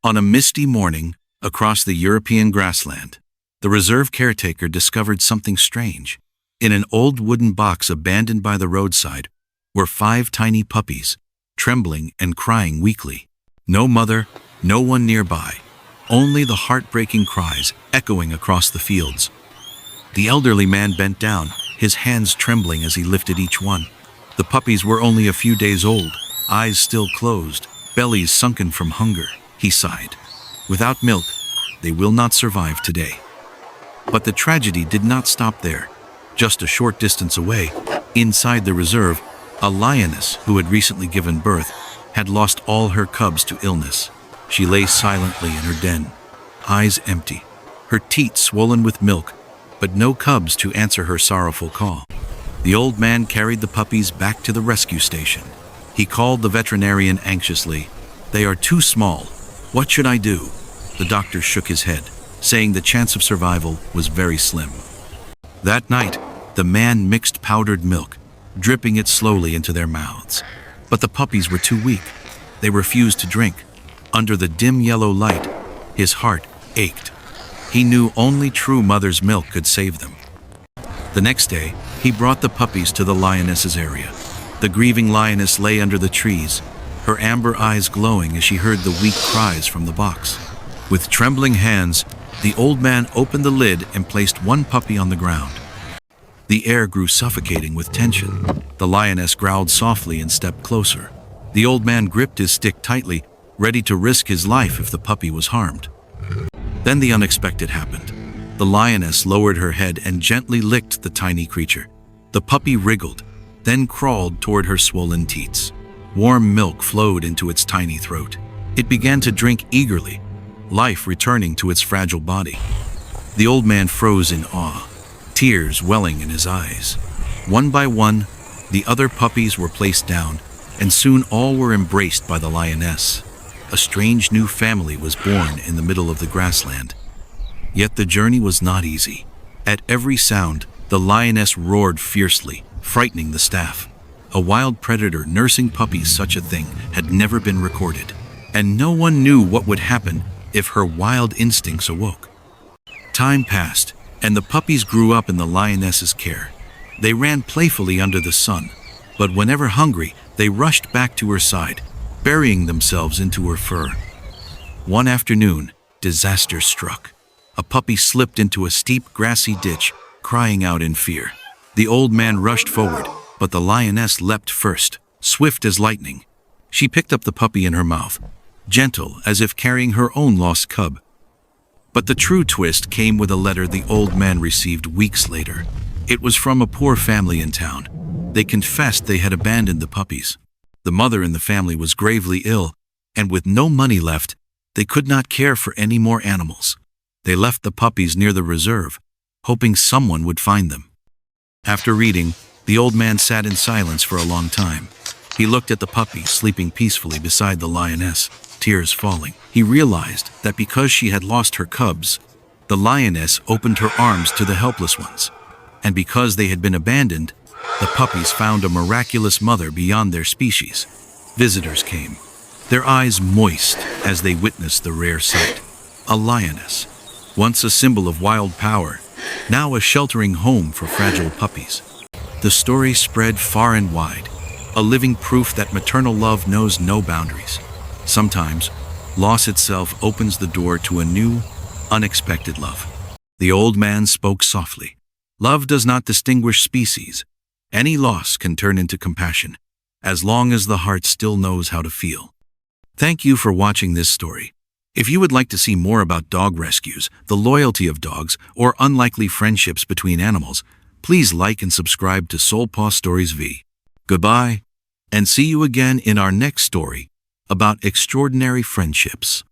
On a misty morning, across the European grassland, the reserve caretaker discovered something strange. In an old wooden box abandoned by the roadside were 5 tiny puppies, trembling and crying weakly. No mother, no one nearby, only the heartbreaking cries echoing across the fields. The elderly man bent down, his hands trembling as he lifted each one. The puppies were only a few days old, eyes still closed, bellies sunken from hunger. He sighed. Without milk, they will not survive today. But the tragedy did not stop there. Just a short distance away, inside the reserve, a lioness who had recently given birth had lost all her cubs to illness. She lay silently in her den, eyes empty, her teats swollen with milk, but no cubs to answer her sorrowful call. The old man carried the puppies back to the rescue station. He called the veterinarian anxiously. "They are too small. What should I do?" The doctor shook his head, saying the chance of survival was very slim. That night, the man mixed powdered milk, dripping it slowly into their mouths. But the puppies were too weak. They refused to drink. Under the dim yellow light, his heart ached. He knew only true mother's milk could save them. The next day, he brought the puppies to the lioness's area. The grieving lioness lay under the trees, her amber eyes glowing as she heard the weak cries from the box. With trembling hands, the old man opened the lid and placed one puppy on the ground. The air grew suffocating with tension. The lioness growled softly and stepped closer. The old man gripped his stick tightly, ready to risk his life if the puppy was harmed. Then the unexpected happened. The lioness lowered her head and gently licked the tiny creature. The puppy wriggled, then crawled toward her swollen teats. Warm milk flowed into its tiny throat. It began to drink eagerly, life returning to its fragile body. The old man froze in awe, tears welling in his eyes. One by one, the other puppies were placed down, and soon all were embraced by the lioness. A strange new family was born in the middle of the grassland. Yet the journey was not easy. At every sound, the lioness roared fiercely, frightening the staff. A wild predator nursing puppies, such a thing had never been recorded, and no one knew what would happen if her wild instincts awoke. Time passed, and the puppies grew up in the lioness's care. They ran playfully under the sun, but whenever hungry, they rushed back to her side, burying themselves into her fur. One afternoon, disaster struck. A puppy slipped into a steep, grassy ditch, crying out in fear. The old man rushed forward, but the lioness leapt first, swift as lightning. She picked up the puppy in her mouth, gentle as if carrying her own lost cub. But the true twist came with a letter the old man received weeks later. It was from a poor family in town. They confessed they had abandoned the puppies. The mother in the family was gravely ill, and with no money left, they could not care for any more animals. They left the puppies near the reserve, hoping someone would find them. After reading, the old man sat in silence for a long time. He looked at the puppy sleeping peacefully beside the lioness, tears falling. He realized that because she had lost her cubs, the lioness opened her arms to the helpless ones. And because they had been abandoned, the puppies found a miraculous mother beyond their species. Visitors came, their eyes moist as they witnessed the rare sight. A lioness, once a symbol of wild power, now a sheltering home for fragile puppies. The story spread far and wide, a living proof that maternal love knows no boundaries. Sometimes, loss itself opens the door to a new, unexpected love. The old man spoke softly. Love does not distinguish species. Any loss can turn into compassion, as long as the heart still knows how to feel. Thank you for watching this story. If you would like to see more about dog rescues, the loyalty of dogs, or unlikely friendships between animals, please like and subscribe to Soul Paw Stories V. Goodbye, and see you again in our next story about extraordinary friendships.